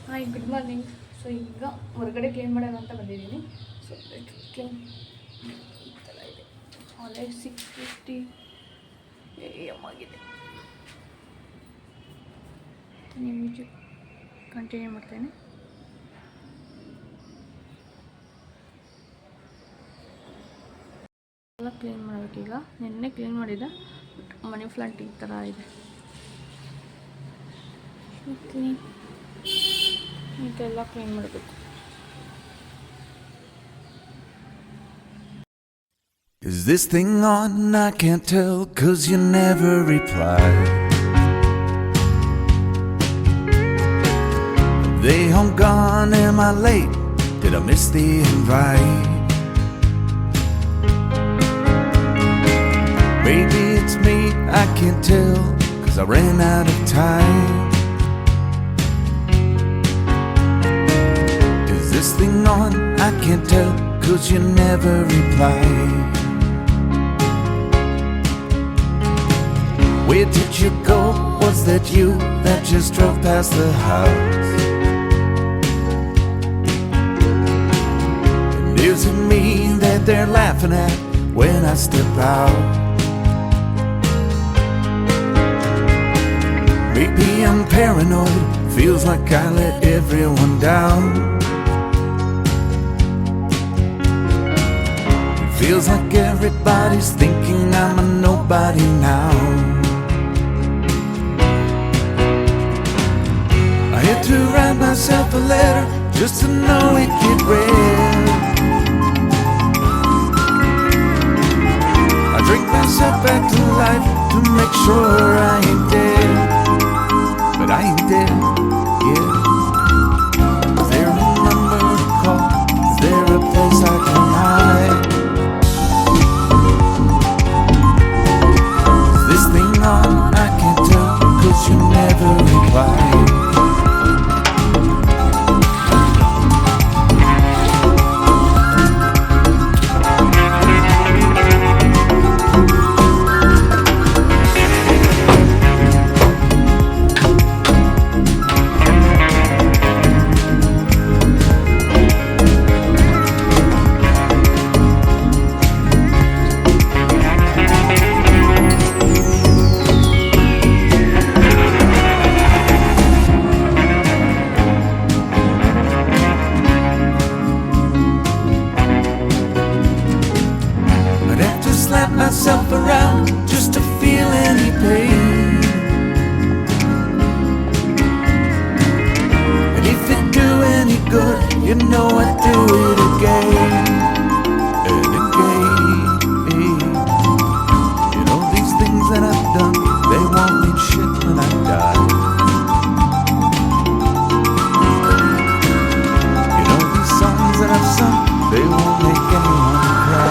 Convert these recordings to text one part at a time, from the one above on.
Hi, good morning. So ಈಗ ಹೊರಗಡೆ clean ಮಾಡೋಣ ಅಂತ ಬಂದಿದ್ದೀನಿ. ಸೊ ಕ್ಲೀನ್ ಈ ಥರ ಇದೆ. ಆಲ್ರೆಡಿ 6:50 AM ಆಗಿದೆ. ನಿಮಗೆ ಕಂಟಿನ್ಯೂ ಮಾಡ್ತೇನೆ. ಎಲ್ಲ ಕ್ಲೀನ್ ಮಾಡಬೇಕೀಗ. ನಿನ್ನೆ ಕ್ಲೀನ್ ಮಾಡಿದ್ದೆ, ಮನಿ ಪ್ಲಾಂಟ್ ಈ ಥರ ಇದೆ. ಇದೆಲ್ಲ ಕ್ಲೀನ್ ಮಾಡಬೇಕು. Is this thing on? I can't tell, 'cause you never reply. They home gone, am I late? Did I miss the invite? Maybe it's me, I can't tell, 'cause I ran out of time. Is this thing on? I can't tell, 'cause you never reply. Where did you go? Was that you that just drove past the house? And is it me that they're laughing at when I step out? Maybe I'm paranoid, feels like I let everyone down. Feels like everybody's thinking I'm a nobody now. I had to write myself a letter just to know it get read. I drink myself back to life to make sure I ain't dead. But I ain't dead, yeah. Is there a number to call? Is there a place I can hide? Is this thing on? I can't tell, 'cause you never reply. Myself around just to feel any pain. And if it do any good, you know I'd do it again and again. You know these things that I've done, they won't mean shit when I die. You know these songs that I've sung, they won't make anyone cry.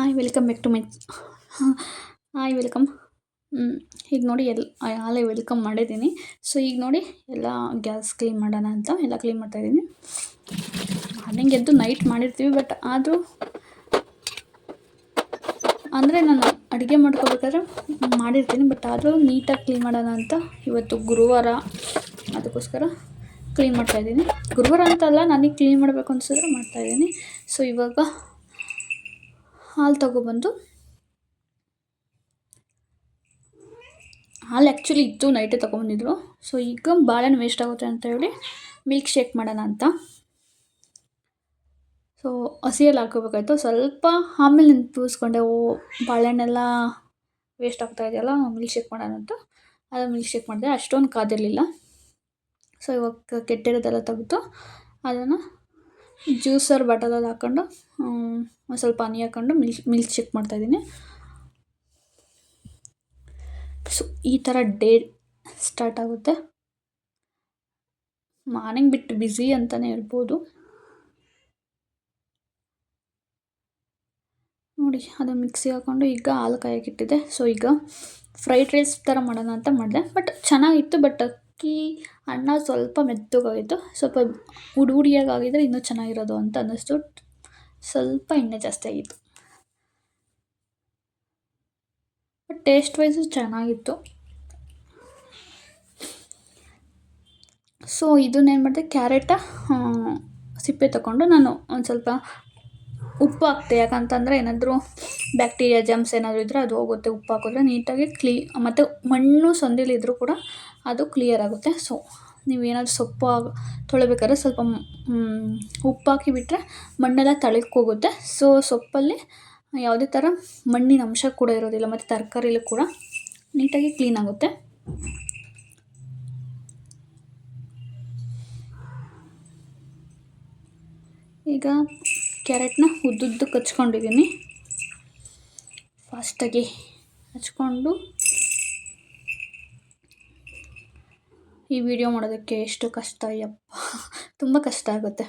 Hi welcome back to my hi welcome. ಈಗ ನೋಡಿ ಆಗಲೇ welcome ಮಾಡಿದ್ದೀನಿ. So ಈಗ ನೋಡಿ ಎಲ್ಲ gas clean ಮಾಡೋಣ ಅಂತ ಎಲ್ಲ ಕ್ಲೀನ್ ಮಾಡ್ತಾಯಿದ್ದೀನಿ. ಮಾರ್ನಿಂಗ್ ಎದ್ದು ನೈಟ್ ಮಾಡಿರ್ತೀವಿ, ಬಟ್ ಆದರೂ ಅಂದರೆ ನಾನು ಅಡುಗೆ ಮಾಡ್ಕೋಬೇಕಾದ್ರೆ ಮಾಡಿರ್ತೀನಿ, ಬಟ್ ಆದರೂ ನೀಟಾಗಿ ಕ್ಲೀನ್ ಮಾಡೋಣ ಅಂತ ಇವತ್ತು ಗುರುವಾರ, ಅದಕ್ಕೋಸ್ಕರ ಕ್ಲೀನ್ ಮಾಡ್ತಾಯಿದ್ದೀನಿ. ಗುರುವಾರ ಅಂತಲ್ಲ, ನನಗೆ ಕ್ಲೀನ್ ಮಾಡಬೇಕು ಅನಿಸಿದ್ರೆ ಮಾಡ್ತಾಯಿದ್ದೀನಿ. ಸೊ ಇವಾಗ ಹಾಲು ತೊಗೊಬಂದು, ಹಾಲು ಆ್ಯಕ್ಚುಲಿ ಇತ್ತು, ನೈಟೇ ತೊಗೊಂಬಂದಿದ್ರು. ಸೊ ಈಗ ಬಾಳೆಹಣ್ಣು ವೇಸ್ಟ್ ಆಗುತ್ತೆ ಅಂತ ಹೇಳಿ ಮಿಲ್ಕ್ ಶೇಕ್ ಮಾಡೋಣ ಅಂತ. ಸೊ ಹಸಿಯಲ್ಲಿ ಹಾಕೋಬೇಕಾಯ್ತು ಸ್ವಲ್ಪ, ಆಮೇಲೆ ನೆನಪಿಸ್ಕೊಂಡೆ, ಬಾಳೆಹಣ್ಣೆಲ್ಲ ವೇಸ್ಟ್ ಆಗ್ತಾ ಇದೆಯಲ್ಲ, ಮಿಲ್ಕ್ ಶೇಕ್ ಮಾಡೋಣ ಅಂತ. ಅದು ಮಿಲ್ಕ್ ಶೇಕ್ ಮಾಡಿದೆ, ಅಷ್ಟೊಂದು ಕಾದಿರಲಿಲ್ಲ. ಸೊ ಇವಾಗ ಕೆಟ್ಟಿರೋದೆಲ್ಲ ತೆಗೆದು ಅದನ್ನು ಜ್ಯೂಸರ್ ಬಾಟಲಲ್ಲಿ ಹಾಕ್ಕೊಂಡು ಒಂದು ಸ್ವಲ್ಪ ಹನಿ ಹಾಕ್ಕೊಂಡು ಮಿಲ್ಕ್ ಶೇಕ್ ಮಾಡ್ತಾಯಿದ್ದೀನಿ. ಸೊ ಈ ಥರ ಡೇ ಸ್ಟಾರ್ಟ್ ಆಗುತ್ತೆ. ಮಾರ್ನಿಂಗ್ ಬಿಟ್ಟು ಬ್ಯುಸಿ ಅಂತಲೇ ಹೇಳ್ಬೋದು. ನೋಡಿ ಅದು ಮಿಕ್ಸಿಗೆ ಹಾಕ್ಕೊಂಡು ಈಗ ಹಾಲು ಕಾಯಕ್ಕಿಟ್ಟಿದೆ. ಸೊ ಈಗ ಫ್ರೈಡ್ ರೈಸ್ ಥರ ಮಾಡೋಣ ಅಂತ ಮಾಡಿದೆ, ಬಟ್ ಚೆನ್ನಾಗಿತ್ತು. ಬಟ್ ಅಕ್ಕಿ ಅನ್ನ ಸ್ವಲ್ಪ ಮೆತ್ತಗಾಗಿತ್ತು, ಸ್ವಲ್ಪ ಹುಡಿಯಾಗಿದ್ರೆ ಇನ್ನೂ ಚೆನ್ನಾಗಿರೋದು ಅಂತ ಅನ್ನಿಸ್ತು. ಸ್ವಲ್ಪ ಎಣ್ಣೆ ಜಾಸ್ತಿ ಆಗಿತ್ತು, ಬಟ್ ಟೇಸ್ಟ್ ವೈಸು ಚೆನ್ನಾಗಿತ್ತು. ಸೊ ಇದನ್ನೇನು ಮಾಡಿದೆ, ಕ್ಯಾರೆಟ ಸಿಪ್ಪೆ ತಗೊಂಡು ನಾನು ಒಂದು ಸ್ವಲ್ಪ ಉಪ್ಪು ಹಾಕ್ತೆ. ಯಾಕಂತಂದರೆ ಏನಾದರೂ ಬ್ಯಾಕ್ಟೀರಿಯಾ ಜಮ್ಸ್ ಏನಾದರೂ ಇದ್ದರೆ ಅದು ಹೋಗುತ್ತೆ. ಉಪ್ಪು ಹಾಕಿದ್ರೆ ನೀಟಾಗಿ ಮತ್ತು ಮಣ್ಣು ಸಂದಿಲಿದ್ರೂ ಕೂಡ ಅದು ಕ್ಲಿಯರ್ ಆಗುತ್ತೆ. ಸೊ ನೀವೇನಾದರೂ ಸೊಪ್ಪು ತೊಳಿಬೇಕಾದ್ರೆ ಸ್ವಲ್ಪ ಉಪ್ಪು ಹಾಕಿ ಬಿಟ್ಟರೆ ಮಣ್ಣೆಲ್ಲ ಹೋಗುತ್ತೆ. ಸೊ ಸೊಪ್ಪಲ್ಲಿ ಯಾವುದೇ ಥರ ಮಣ್ಣಿನ ಅಂಶ ಕೂಡ ಇರೋದಿಲ್ಲ, ಮತ್ತು ತರಕಾರಿಲೂ ಕೂಡ ನೀಟಾಗಿ ಕ್ಲೀನ್ ಆಗುತ್ತೆ. ಈಗ ಕ್ಯಾರೆಟ್ನ ಉದ್ದುದ್ದಕ್ಕೆ ಹಚ್ಕೊಂಡಿದ್ದೀನಿ. ಫಾಸ್ಟಾಗಿ ಹಚ್ಕೊಂಡು ಈ ವಿಡಿಯೋ ಮಾಡೋದಕ್ಕೆ ಎಷ್ಟು ಕಷ್ಟ, ಯಪ್ಪ ತುಂಬ ಕಷ್ಟ ಆಗುತ್ತೆ.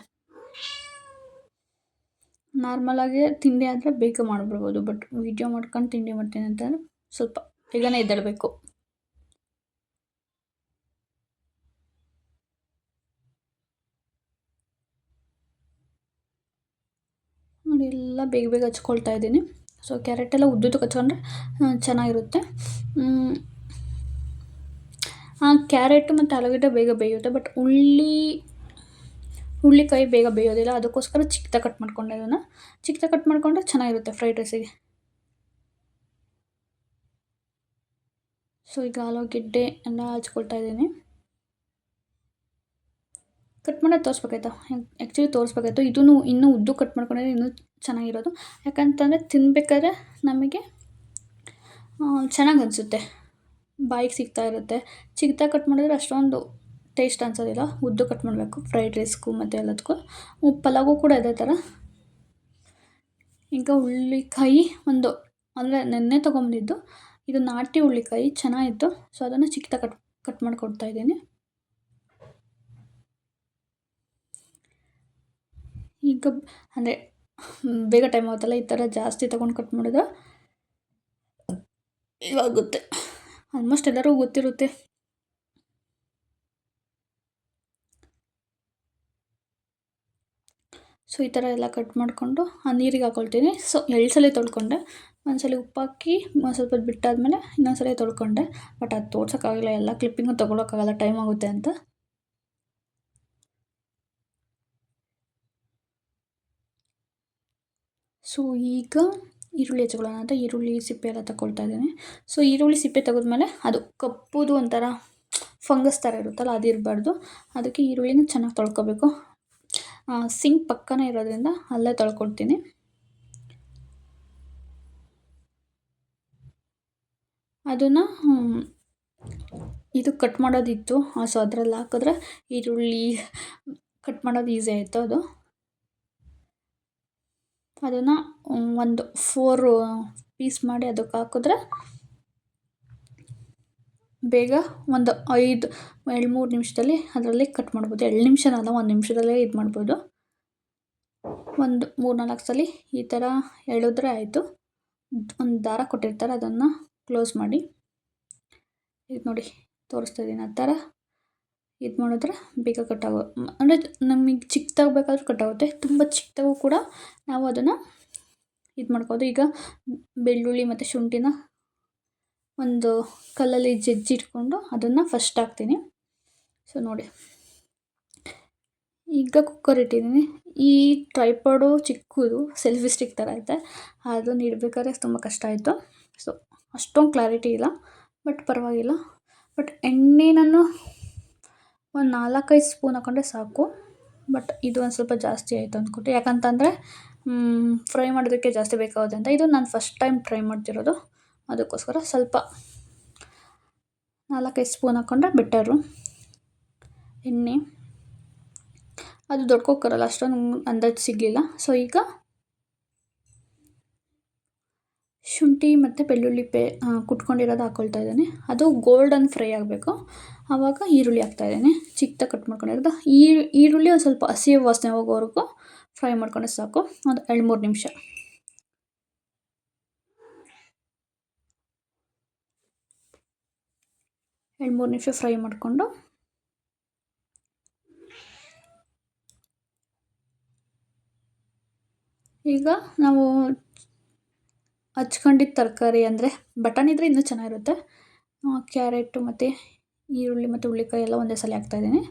ನಾರ್ಮಲಾಗಿ ತಿಂಡಿ ಆದರೆ ಬೇಗ ಮಾಡಿಬಿಡ್ಬೋದು, ಬಟ್ ವಿಡಿಯೋ ಮಾಡ್ಕೊಂಡು ತಿಂಡಿ ಮಾಡ್ತೀನಿ ಅಂತಂದರೆ ಸ್ವಲ್ಪ ಬೇಗನೆ ಎದ್ದೇಳಬೇಕು. ನೋಡಿ ಎಲ್ಲ ಬೇಗ ಬೇಗ ಹಚ್ಕೊಳ್ತಾ ಇದ್ದೀನಿ. ಸೊ ಕ್ಯಾರೆಟೆಲ್ಲ ಉದ್ದುದ್ದಕ್ಕೆ ಹಚ್ಕೊಂಡ್ರೆ ಚೆನ್ನಾಗಿರುತ್ತೆ. ಕ್ಯಾರೆಟು ಮತ್ತು ಆಲೂಗಡ್ಡೆ ಬೇಗ ಬೇಯುತ್ತೆ, ಬಟ್ ಹುಳ್ಳಿಕಾಯಿ ಬೇಗ ಬೇಯೋದಿಲ್ಲ. ಅದಕ್ಕೋಸ್ಕರ ಚಿಕ್ಕದಾಗಿ ಕಟ್ ಮಾಡ್ಕೊಂಡೆ. ಅದನ್ನು ಚಿಕ್ಕದಾಗಿ ಕಟ್ ಮಾಡಿಕೊಂಡ್ರೆ ಚೆನ್ನಾಗಿರುತ್ತೆ ಫ್ರೈಡ್ ರೈಸಿಗೆ. ಸೊ ಈಗ ಆಲೂಗೆಡ್ಡೆ ಎಲ್ಲ ಹಚ್ಕೊಳ್ತಾ ಇದ್ದೀನಿ. ಕಟ್ ಮಾಡೋದು ತೋರಿಸ್ಬೇಕಾಯ್ತು, ಆ್ಯಕ್ಚುಲಿ ತೋರಿಸ್ಬೇಕಾಯ್ತು. ಇನ್ನೂ ಉದ್ದು ಕಟ್ ಮಾಡ್ಕೊಂಡ್ರೆ ಇನ್ನೂ ಚೆನ್ನಾಗಿರೋದು. ಯಾಕಂತಂದರೆ ತಿನ್ನಬೇಕಾದ್ರೆ ನಮಗೆ ಚೆನ್ನಾಗಿ ಅನಿಸುತ್ತೆ, ಬಾಯಿಗೆ ಸಿಗ್ತಾ ಇರುತ್ತೆ. ಚಿಕ್ಕದಾಗಿ ಕಟ್ ಮಾಡಿದ್ರೆ ಅಷ್ಟೊಂದು ಟೇಸ್ಟ್ ಅನ್ಸೋದಿಲ್ಲ. ಉದ್ದು ಕಟ್ ಮಾಡಬೇಕು ಫ್ರೈಡ್ ರೈಸ್ಗೂ ಮತ್ತು ಎಲ್ಲದಕ್ಕೂ. ಪಲಾವು ಕೂಡ ಇದೇ ಥರ. ಈಗ ಹುಳ್ಳಿಕಾಯಿ ಅಂದರೆ ನೆನ್ನೆ ತೊಗೊಂಬಂದಿದ್ದು, ಇದು ನಾಟಿ ಹುಳ್ಳಿಕಾಯಿ ಚೆನ್ನಾಗಿತ್ತು. ಸೊ ಅದನ್ನು ಚಿಕ್ಕದಾಗಿ ಕಟ್ ಮಾಡಿಕೊಡ್ತಾ ಇದ್ದೀನಿ. ಈಗ ಅಂದರೆ ಬೇಗ ಟೈಮ್ ಆಗುತ್ತಲ್ಲ, ಈ ಥರ ಜಾಸ್ತಿ ತೊಗೊಂಡು ಕಟ್ ಮಾಡಿದ್ರೆ ಇವಾಗುತ್ತೆ. ಆಲ್ಮೋಸ್ಟ್ ಎಲ್ಲರಿಗೂ ಗೊತ್ತಿರುತ್ತೆ. ಸೊ ಈ ಥರ ಎಲ್ಲ ಕಟ್ ಮಾಡಿಕೊಂಡು ಆ ನೀರಿಗೆ ಹಾಕ್ಕೊಳ್ತೀನಿ. ಸೊ 2 ಸಲ ತೊಳ್ಕೊಂಡೆ. ಒಂದು ಸಲ ಉಪ್ಪು ಹಾಕಿ ಸ್ವಲ್ಪ ಹೊತ್ತು ಬಿಟ್ಟಾದಮೇಲೆ ಇನ್ನೊಂದು ಸಲ ತೊಳ್ಕೊಂಡೆ. ಬಟ್ ಅದು ತೋರ್ಸೋಕ್ಕಾಗಲ್ಲ, ಎಲ್ಲ ಕ್ಲಿಪ್ಪಿಂಗು ತೊಗೊಳಕ್ಕಾಗಲ್ಲ, ಟೈಮ್ ಆಗುತ್ತೆ ಅಂತ. ಸೊ ಈಗ ಈರುಳ್ಳಿ ಹಚ್ಕೊಳ್ಳೋಣ ಅಂತ ಈರುಳ್ಳಿ ಸಿಪ್ಪೆ ಎಲ್ಲ ತಗೊಳ್ತಾ ಇದ್ದೀನಿ. ಸೊ ಈರುಳ್ಳಿ ಸಿಪ್ಪೆ ತೆಗೆದ್ಮೇಲೆ ಅದು ಕಪ್ಪುದು ಒಂಥರ ಫಂಗಸ್ ಥರ ಇರುತ್ತಲ್ಲ, ಅದು ಇರಬಾರ್ದು. ಅದಕ್ಕೆ ಈರುಳ್ಳಿನ ಚೆನ್ನಾಗಿ ತೊಳ್ಕೊಬೇಕು. ಸಿಂಕ್ ಪಕ್ಕನೇ ಇರೋದ್ರಿಂದ ಅಲ್ಲೇ ತೊಳ್ಕೊಳ್ತೀನಿ. ಅದನ್ನು ಇದು ಕಟ್ ಮಾಡೋದಿತ್ತು. ಸೊ ಅದರಲ್ಲಿ ಹಾಕಿದ್ರೆ ಈರುಳ್ಳಿ ಕಟ್ ಮಾಡೋದು ಈಸಿ ಆಯಿತು. ಅದನ್ನು ಒಂದು 4 ಪೀಸ್ ಮಾಡಿ ಅದಕ್ಕೆ ಹಾಕಿದ್ರೆ ಬೇಗ ಒಂದು 2-3 ನಿಮಿಷದಲ್ಲಿ ಅದರಲ್ಲಿ ಕಟ್ ಮಾಡ್ಬೋದು. 2 ನಿಮಿಷನಲ್ಲ, 1 ನಿಮಿಷದಲ್ಲೇ ಇದು ಮಾಡ್ಬೋದು. ಒಂದು 3-4 ಸಲ ಈ ಥರ ಎಳೆದ್ರೆ ಆಯಿತು. ಒಂದು ದಾರ ಕೊಟ್ಟಿರ್ತಾರೆ, ಅದನ್ನು ಕ್ಲೋಸ್ ಮಾಡಿ ಇದು ನೋಡಿ ತೋರಿಸ್ತಾ ಇದ್ದೀನಿ. ಆ ಥರ ಇದು ಮಾಡಿದ್ರೆ ಬೇಗ ಕಟ್ಟಾಗೋ ಅಂದರೆ ನಮಗೆ ಚಿಕ್ಕದಾಗಿ ಬೇಕಾದ್ರೂ ಕಟ್ಟಾಗುತ್ತೆ, ತುಂಬ ಚಿಕ್ಕದಾಗೂ ಕೂಡ ನಾವು ಅದನ್ನು ಇದು ಮಾಡ್ಬೋದು. ಈಗ ಬೆಳ್ಳುಳ್ಳಿ ಮತ್ತು ಶುಂಠಿನ ಒಂದು ಕಲ್ಲಲ್ಲಿ ಜಜ್ಜಿಟ್ಕೊಂಡು ಅದನ್ನು ಫಸ್ಟ್ ಹಾಕ್ತೀನಿ. ಸೊ ನೋಡಿ, ಈಗ ಕುಕ್ಕರ್ ಇಟ್ಟಿದ್ದೀನಿ. ಈ ಟ್ರೈಪಾಡು ಚಿಕ್ಕದು ಸೆಲ್ಫಿ ಸ್ಟಿಕ್ ಥರ ಐತೆ, ಅದನ್ನು ಇಡಬೇಕಾದ್ರೆ ತುಂಬ ಕಷ್ಟ ಆಯಿತು. ಸೊ ಅಷ್ಟೊಂದು ಕ್ಲಾರಿಟಿ ಇಲ್ಲ, ಬಟ್ ಪರವಾಗಿಲ್ಲ. ಬಟ್ ಎಣ್ಣೆ ನಾನು ಒಂದು 4-5 ಸ್ಪೂನ್ ಹಾಕೊಂಡ್ರೆ ಸಾಕು. ಬಟ್ ಇದು ಒಂದು ಸ್ವಲ್ಪ ಜಾಸ್ತಿ ಆಯಿತು ಅಂದ್ಕೊಟ್ಟು, ಯಾಕಂತಂದರೆ ಫ್ರೈ ಮಾಡೋದಕ್ಕೆ ಜಾಸ್ತಿ ಬೇಕಾಗುತ್ತೆ ಅಂತ. ಇದು ನಾನು ಫಸ್ಟ್ ಟೈಮ್ ಟ್ರೈ ಮಾಡ್ತಿರೋದು, ಅದಕ್ಕೋಸ್ಕರ ಸ್ವಲ್ಪ 4-5 ಸ್ಪೂನ್ ಹಾಕ್ಕೊಂಡ್ರೆ ಬೆಟರು ಎಣ್ಣೆ. ಅದು ದೊಡ್ಡ ಕುಕ್ಕರಲ್ಲ, ಅಷ್ಟೊಂದು ಅಂದಾಜು ಸಿಗಲಿಲ್ಲ. ಸೊ ಈಗ ಶುಂಠಿ ಮತ್ತು ಬೆಳ್ಳುಳ್ಳಿ ಕುಟ್ಕೊಂಡಿರೋದು ಹಾಕ್ಕೊಳ್ತಾ ಇದ್ದೀನಿ. ಅದು ಗೋಲ್ಡನ್ ಫ್ರೈ ಆಗಬೇಕು, ಆವಾಗ ಈರುಳ್ಳಿ ಹಾಕ್ತಾಯಿದ್ದೀನಿ, ಚಿಕ್ಕದಾಗಿ ಕಟ್ ಮಾಡ್ಕೊಂಡಿರೋದು. ಈರುಳ್ಳಿ ಒಂದು ಸ್ವಲ್ಪ ಹಸಿ ವಾಸನೆ ಹೋಗೋವರೆಗೂ ಫ್ರೈ ಮಾಡ್ಕೊಂಡ್ರೆ ಸಾಕು, ಒಂದು 2-3 ನಿಮಿಷ. ಫ್ರೈ ಮಾಡಿಕೊಂಡು ಈಗ ನಾವು ಹಚ್ಕೊಂಡಿದ್ದ ತರಕಾರಿ ಅಂದರೆ ಬಟಾಣಿ ಇದ್ದರೆ ಇನ್ನೂ ಚೆನ್ನಾಗಿರುತ್ತೆ. ಕ್ಯಾರೆಟು ಮತ್ತು ಈರುಳ್ಳಿ ಮತ್ತು ಹುಳ್ಳಿಕಾಯಿ ಎಲ್ಲ ಒಂದೇ ಸಲ ಹಾಕ್ತಾಯಿದ್ದೀನಿ.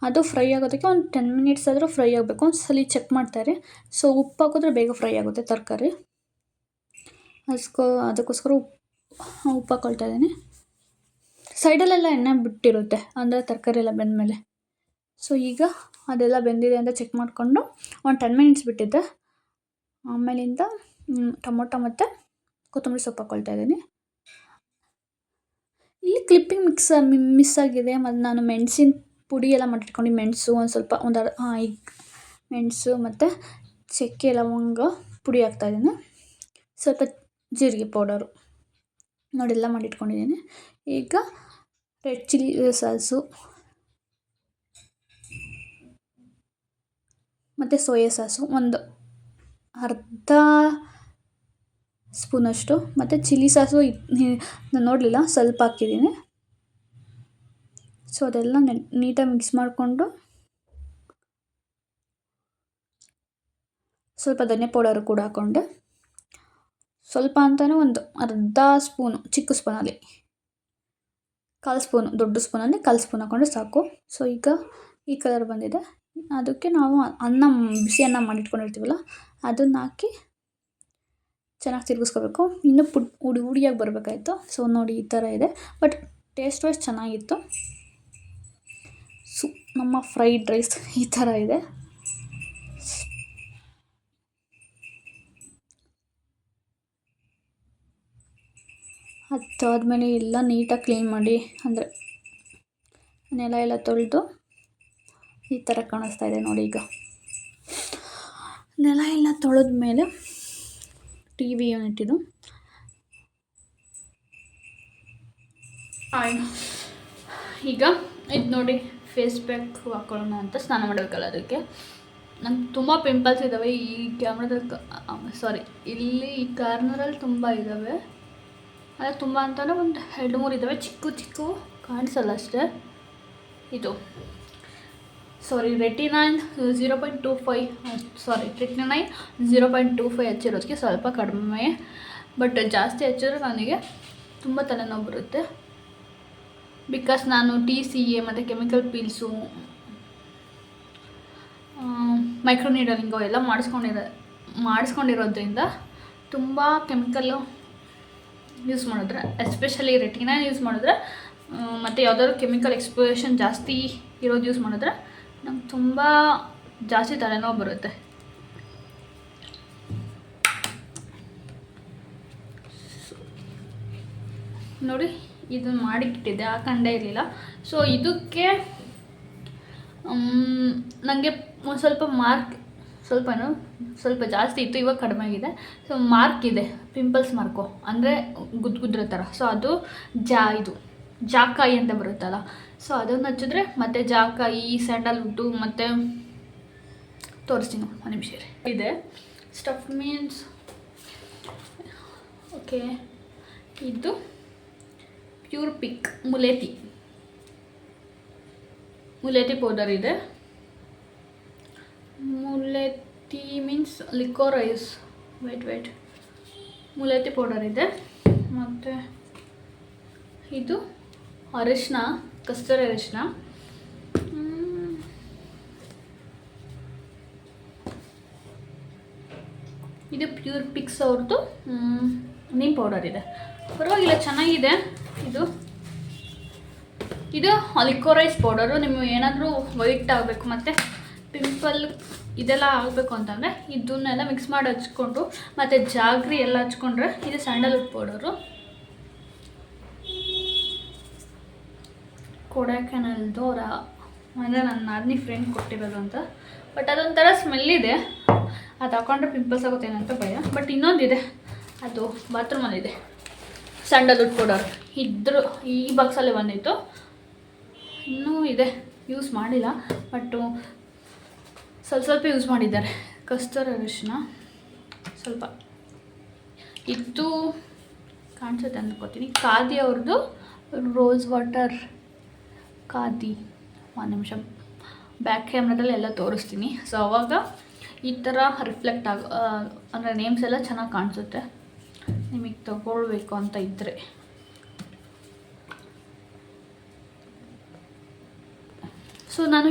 ಅದು ಫ್ರೈ ಆಗೋದಕ್ಕೆ ಒಂದು 10 ಮಿನಿಟ್ಸ್ ಆದರೂ ಫ್ರೈ ಆಗಬೇಕು. ಒಂದು ಸಲ ಚೆಕ್ ಮಾಡ್ತಾರೆ. ಸೊ ಉಪ್ಪು ಹಾಕಿದ್ರೆ ಬೇಗ ಫ್ರೈ ಆಗುತ್ತೆ ತರಕಾರಿ, ಅದಕ್ಕೋಸ್ಕರ ಉಪ್ಪು ಹಾಕ್ಕೊಳ್ತಾ ಇದ್ದೀನಿ. ಸೈಡಲ್ಲೆಲ್ಲ ಎಣ್ಣೆ ಬಿಟ್ಟಿರುತ್ತೆ, ಅಂದರೆ ತರಕಾರಿ ಎಲ್ಲ ಬೆಂದಮೇಲೆ. ಸೊ ಈಗ ಅದೆಲ್ಲ ಬೆಂದಿದೆ ಅಂತ ಚೆಕ್ ಮಾಡಿಕೊಂಡು ಒಂದು 10 ಮಿನಿಟ್ಸ್ ಬಿಟ್ಟಿದ್ದೆ. ಆಮೇಲಿಂದ ಟೊಮೊಟೊ ಮತ್ತು ಕೊತ್ತಂಬರಿ ಸೊಪ್ಪು ಹಾಕ್ಕೊಳ್ತಾ ಇದ್ದೀನಿ. ಇಲ್ಲಿ ಕ್ಲಿಪ್ಪಿಂಗ್ ಮಿಸ್ ಆಗಿದೆ. ಮತ್ತು ನಾನು ಮೆಣಸಿನ ಪುಡಿ ಎಲ್ಲ ಮಾಡಿಟ್ಕೊಂಡು, ಮೆಣಸು ಒಂದು ಸ್ವಲ್ಪ ಈಗ ಮೆಣಸು ಮತ್ತು ಚಕ್ಕೆ ಲವಂಗ ಪುಡಿ ಹಾಕ್ತಾಯಿದ್ದೀನಿ, ಸ್ವಲ್ಪ ಜೀರಿಗೆ ಪೌಡರು ನೋಡಿ ಎಲ್ಲ ಮಾಡಿಟ್ಕೊಂಡಿದ್ದೀನಿ. ಈಗ ರೆಡ್ ಚಿಲ್ಲಿ ಸಾಸು ಮತ್ತು ಸೋಯಾ ಸಾಸು ಒಂದು ಅರ್ಧ ಸ್ಪೂನಷ್ಟು, ಮತ್ತು ಚಿಲ್ಲಿ ಸಾಸು ನಾನು ನೋಡಲಿಲ್ಲ, ಸ್ವಲ್ಪ ಹಾಕಿದ್ದೀನಿ. ಸೊ ಅದೆಲ್ಲ ನೀಟಾಗಿ ಮಿಕ್ಸ್ ಮಾಡಿಕೊಂಡು ಸ್ವಲ್ಪ ಧನಿಯಾ ಪೌಡರು ಕೂಡ ಹಾಕ್ಕೊಂಡೆ. ಸ್ವಲ್ಪ ಅಂತಲೇ ಒಂದು ಅರ್ಧ ಸ್ಪೂನು, ಚಿಕ್ಕ ಸ್ಪೂನಲ್ಲಿ 1/4 ಸ್ಪೂನು, ದೊಡ್ಡ ಸ್ಪೂನಲ್ಲಿ 1/4 ಸ್ಪೂನ್ ಹಾಕ್ಕೊಂಡ್ರೆ ಸಾಕು. ಸೊ ಈಗ ಈ ಕಲರ್ ಬಂದಿದೆ. ಅದಕ್ಕೆ ನಾವು ಬಿಸಿ ಅನ್ನ ಮಾಡಿಟ್ಕೊಂಡಿರ್ತೀವಲ್ಲ ಅದನ್ನು ಹಾಕಿ ಚೆನ್ನಾಗಿ ತಿರುಗಿಸ್ಕೋಬೇಕು. ಇನ್ನೂ ಹುಡಿಯಾಗಿ ಬರಬೇಕಾಯ್ತು. ಸೊ ನೋಡಿ ಈ ಥರ ಇದೆ, ಬಟ್ ಟೇಸ್ಟ್ ವೈಸ್ ಚೆನ್ನಾಗಿತ್ತು. ನಮ್ಮ ಫ್ರೈಡ್ ರೈಸ್ ಈ ಥರ ಇದೆ. ಅದಾದಮೇಲೆ ಎಲ್ಲ ನೀಟಾಗಿ ಕ್ಲೀನ್ ಮಾಡಿ, ಅಂದರೆ ನೆಲ ಎಲ್ಲ ತೊಳೆದು ಈ ಥರ ಕಾಣಿಸ್ತಾ ಇದೆ ನೋಡಿ. ಈಗ ನೆಲ ಎಲ್ಲ ತೊಳೆದ್ಮೇಲೆ ಟಿ ವಿ ಯೂನಿಟ್ ಇದು. ಈಗ ಇದು ನೋಡಿ, ಫೇಸ್ ಪ್ಯಾಕ್ ಹಾಕೊಳ್ಳೋಣ ಅಂತ ಸ್ನಾನ ಮಾಡಬೇಕಲ್ಲ, ಅದಕ್ಕೆ ನಂಗೆ ತುಂಬ ಪಿಂಪಲ್ಸ್ ಇದ್ದಾವೆ ಈ ಕ್ಯಾಮ್ರಾದಲ್ಲಿ. ಇಲ್ಲಿ ಈ ಕಾರ್ನರಲ್ಲಿ ತುಂಬ ಇದ್ದಾವೆ. ಅದೇ ತುಂಬ ಅಂತಲೇ ಒಂದು 2-3 ಇದ್ದಾವೆ, ಚಿಕ್ಕ ಕಾಣಿಸಲ್ಲ ಅಷ್ಟೇ. ಇದು ರೆಟಿನೈನ್ 0.25 ಹಚ್ಚಿರೋದಕ್ಕೆ ಸ್ವಲ್ಪ ಕಡಿಮೆ. ಬಟ್ ಜಾಸ್ತಿ ಹಚ್ಚಿದ್ರೆ ನನಗೆ ತುಂಬ ತಲೆನೋವು ಬರುತ್ತೆ. ಬಿಕಾಸ್ ನಾನು TCA ಮತ್ತು ಕೆಮಿಕಲ್ ಪೀಲ್ಸು, ಮೈಕ್ರೋ ನೀಡಲಿಂಗು ಎಲ್ಲ ಮಾಡಿಸ್ಕೊಂಡಿರೋದ್ರಿಂದ ತುಂಬ ಕೆಮಿಕಲ್ಲು ಯೂಸ್ ಮಾಡಿದ್ರೆ, ಎಸ್ಪೆಷಲಿ ರೆಟಿನೈನ್ ಯೂಸ್ ಮಾಡಿದ್ರೆ ಮತ್ತು ಯಾವುದಾದ್ರು ಕೆಮಿಕಲ್ ಎಕ್ಸ್ಪೋಷನ್ ಜಾಸ್ತಿ ಇರೋದು ಯೂಸ್ ಮಾಡಿದ್ರೆ ನಂಗೆ ತುಂಬ ಜಾಸ್ತಿ ತಲೆನೋವು ಬರುತ್ತೆ. ನೋಡಿ, ಇದನ್ನು ಮಾಡಿಟ್ಟಿದ್ದೆ, ಹಾಕೊಂಡೇ ಇರಲಿಲ್ಲ. ಸೊ ಇದಕ್ಕೆ ನನಗೆ ಒಂದು ಸ್ವಲ್ಪ ಜಾಸ್ತಿ ಇತ್ತು, ಇವಾಗ ಕಡಿಮೆ ಆಗಿದೆ. ಸೊ ಮಾರ್ಕ್ ಇದೆ, ಪಿಂಪಲ್ಸ್ ಮಾರ್ಕು, ಅಂದರೆ ಗುದ್ರ ಥರ. ಸೊ ಅದು ಜಾಕಾಯಿ ಅಂತ ಬರುತ್ತಲ್ಲ, ಸೊ ಅದನ್ನು ಹಚ್ಚಿದ್ರೆ ಮತ್ತು ಜಾಕಾಯಿ, ಸ್ಯಾಂಡಲ್ವುಡ್ಡು ಮತ್ತು ತೋರಿಸ್ತೀನಿ ಒಂದು ನಿಮಿಷ ಇದೆ. ಸ್ಟಫ್ ಮೀನ್ಸ್ ಓಕೆ, ಇದು ಪ್ಯೂರ್ ಪಿಕ್ ಮುಲೇತಿ ಪೌಡರ್ ಇದೆ. ಮುಲೇತಿ ಮೀನ್ಸ್ ಲಿಕೋರೈಸ್, ವೇಟ್ ಮುಲೇತಿ ಪೌಡರ್ ಇದೆ. ಮತ್ತು ಇದು ಅರಿಶಿನ, ಕಸ್ತೂರಿ ಅರಿಶಿನ. ಇದು ಪ್ಯೂರ್ ಪಿಕ್ಸ್ ಅವ್ರದ್ದು ನೀಮ್ ಪೌಡರ್ ಇದೆ. ಪರವಾಗಿಲ್ಲ, ಚೆನ್ನಾಗಿದೆ. ಇದು ಲಿಕೋರೈಸ್ ಪೌಡರು. ನಿಮಗೆ ಏನಾದರೂ ವೈಟ್ ಆಗಬೇಕು ಮತ್ತು ಪಿಂಪಲ್ ಇದೆಲ್ಲ ಆಗಬೇಕು ಅಂತಂದರೆ ಇದನ್ನೆಲ್ಲ ಮಿಕ್ಸ್ ಮಾಡಿ ಹಚ್ಕೊಂಡು, ಮತ್ತು ಜಾಗ್ರಿ ಎಲ್ಲ ಹಚ್ಕೊಂಡ್ರೆ ಇದು ಸ್ಯಾಂಡಲ್ವುಡ್ ಪೌಡರು. ಕೊಡೈಕೆನಾಲ್ದು ಅಂದರೆ ನನ್ನ ನಾದಿನಿ ಫ್ರೆಂಡ್ ಕೊಟ್ಟಿರೋದು ಅಂತ. ಬಟ್ ಅದೊಂಥರ ಸ್ಮೆಲ್ಲಿದೆ, ಅದು ಹಾಕೊಂಡ್ರೆ ಪಿಂಪಲ್ಸ್ ಆಗುತ್ತೇನಂತ ಭಯ. ಬಟ್ ಇನ್ನೊಂದಿದೆ, ಅದು ಬಾತ್ರೂಮಲ್ಲಿದೆ, ಸ್ಯಾಂಡಲ್ವುಡ್ ಪೌಡರ್. ಈ ಬಾಕ್ಸಲ್ಲೇ ಬಂದಿತ್ತು, ಇನ್ನೂ ಇದೆ, ಯೂಸ್ ಮಾಡಿಲ್ಲ. ಬಟ್ಟು ಸ್ವಲ್ಪ ಯೂಸ್ ಮಾಡಿದ್ದಾರೆ. ಕಸ್ತೂರಿ ಅರಿಶಿನ ಸ್ವಲ್ಪ, ಇದು ಕಾಣಿಸುತ್ತೆ ಅಂದ್ಕೋತೀನಿ. ಖಾದಿ ಅವ್ರದ್ದು ರೋಸ್ ವಾಟರ್ ಖಾದಿ. ಒಂದು ನಿಮಿಷ ಬ್ಯಾಕ್ ಕ್ಯಾಮ್ರಾದಲ್ಲಿ ಎಲ್ಲ ತೋರಿಸ್ತೀನಿ. ಸೊ ಅವಾಗ ಈ ಥರ ರಿಫ್ಲೆಕ್ಟ್ ಅಂದರೆ ನೇಮ್ಸ್ ಎಲ್ಲ ಚೆನ್ನಾಗಿ ಕಾಣಿಸುತ್ತೆ ನಿಮಗೆ ತಗೊಳ್ಬೇಕು ಅಂತ ಇದ್ದರೆ. ಸೊ ನಾನು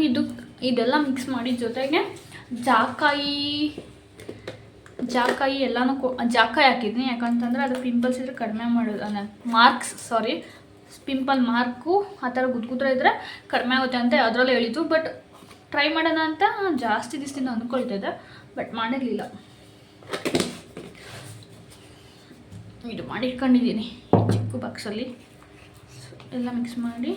ಇದೆಲ್ಲ ಮಿಕ್ಸ್ ಮಾಡಿ ಜೊತೆಗೆ ಜಾಕಾಯಿ ಎಲ್ಲನೂ ಜಾಕಾಯಿ ಹಾಕಿದ್ದೀನಿ. ಯಾಕಂತಂದರೆ ಅದು ಪಿಂಪಲ್ಸ್ ಇದ್ದರೆ ಕಡಿಮೆ ಮಾಡೋದು, ಪಿಂಪಲ್ ಮಾರ್ಕು ಆ ಥರ ಗುದ್ಗುದ್ರೆ ಇದ್ದರೆ ಕಡಿಮೆ ಆಗುತ್ತೆ ಅಂತ ಅದರಲ್ಲೇ ಹೇಳಿದ್ದು. ಬಟ್ ಟ್ರೈ ಮಾಡೋಣ ಅಂತ ಜಾಸ್ತಿ ದಿವಸದಿಂದ ಅಂದ್ಕೊಳ್ತಿದ್ದೆ, ಬಟ್ ಮಾಡಿರಲಿಲ್ಲ. ಇದು ಮಾಡಿಟ್ಕೊಂಡಿದ್ದೀನಿ ಚಿಕ್ಕ ಬಾಕ್ಸಲ್ಲಿ. ಎಲ್ಲ ಮಿಕ್ಸ್ ಮಾಡಿ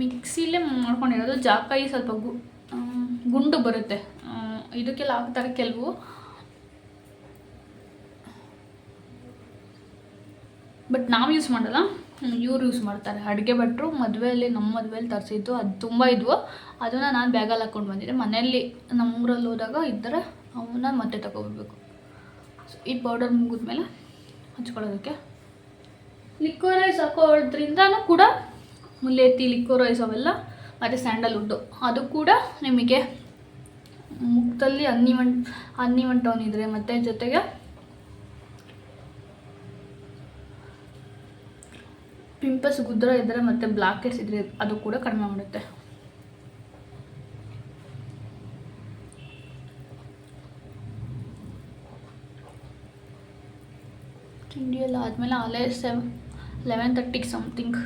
ಮಿಕ್ಸಿಲೇ ಮಾಡ್ಕೊಂಡಿರೋದು. ಜಾಕಾಯಿ ಸ್ವಲ್ಪ ಗುಂಡು ಬರುತ್ತೆ, ಇದಕ್ಕೆಲ್ಲ ಹಾಕ್ತಾರೆ ಕೆಲವು. ಬಟ್ ನಾವು ಯೂಸ್ ಮಾಡಲ್ಲ, ಇವ್ರು ಯೂಸ್ ಮಾಡ್ತಾರೆ. ಅಡುಗೆ ಭಟ್ರು ನಮ್ಮ ಮದುವೆಯಲ್ಲಿ ತರಿಸಿದ್ದು, ಅದು ತುಂಬ ಇದ್ವು. ಅದನ್ನು ನಾನು ಬ್ಯಾಗಲ್ಲಿ ಹಾಕ್ಕೊಂಡು ಬಂದಿದ್ದೆ. ಮನೆಯಲ್ಲಿ ನಮ್ಮೂರಲ್ಲಿ ಹೋದಾಗ ಇದ್ದರೆ ಅವನ್ನ ಮತ್ತೆ ತಗೊಬರ್ಬೇಕು. ಸೊ ಈ ಪೌಡರ್ ಮುಗಿದ್ಮೇಲೆ ಹಚ್ಕೊಳ್ಳೋದಕ್ಕೆ ಲಿಕ್ವಿರೈಸ್ ಹಾಕೋದ್ರಿಂದನೂ ಕೂಡ ಮುಲೇತಿ, ಲಿಕ್ವಿರೈಸ್ ಅವೆಲ್ಲ, ಮತ್ತು ಸ್ಯಾಂಡಲ್ವುಡ್ಡು ಅದು ಕೂಡ ನಿಮಗೆ ಮುಖದಲ್ಲಿ ಅನ್ನಿವನ್ ಟೋನ್ ಇದ್ದರೆ, ಮತ್ತು ಜೊತೆಗೆ ಪಿಂಪಲ್ಸ್ ಗುದ್ರ ಇದ್ದರೆ, ಮತ್ತು ಬ್ಲಾಕೆಟ್ಸ್ ಇದ್ದರೆ ಅದು ಕೂಡ ಕಡಿಮೆ ಮಾಡುತ್ತೆ. ತಿಂಡಿಯೆಲ್ಲ ಆದಮೇಲೆ ಅಲ್ಲೇ 11:30 ಸಮಥಿಂಗ್.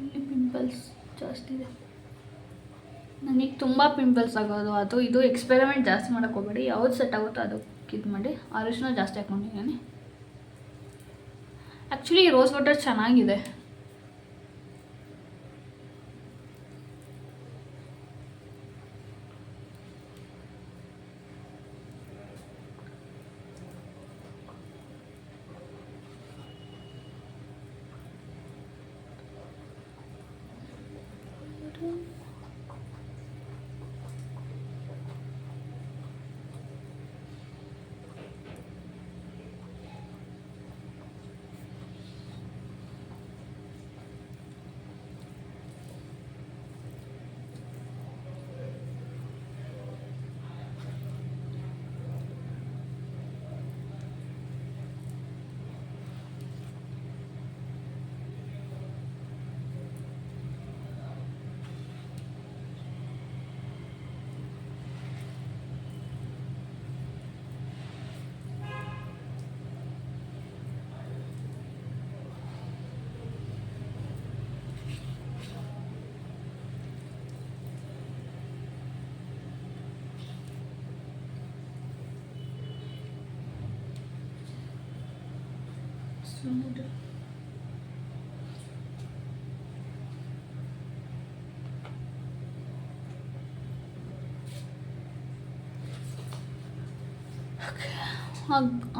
ಇಲ್ಲಿ ಪಿಂಪಲ್ಸ್ ಜಾಸ್ತಿ ಇದೆ. ನನಗೆ ತುಂಬ ಪಿಂಪಲ್ಸ್ ಆಗೋದು, ಅದು ಇದು ಎಕ್ಸ್ಪೆರಿಮೆಂಟ್ ಜಾಸ್ತಿ ಮಾಡೋಕ್ಕೆ ಹೋಗಬೇಡಿ. ಯಾವ್ದು ಸೆಟ್ ಆಗುತ್ತೋ ಅದಕ್ಕೆ ಇದು ಮಾಡಿ. ಅರಿಶಿನ ಜಾಸ್ತಿ ಹಾಕ್ಕೊಂಡಿದ್ದೀನಿ. ಆ್ಯಕ್ಚುಲಿ ರೋಸ್ ವಾಟರ್ ಚೆನ್ನಾಗಿದೆ.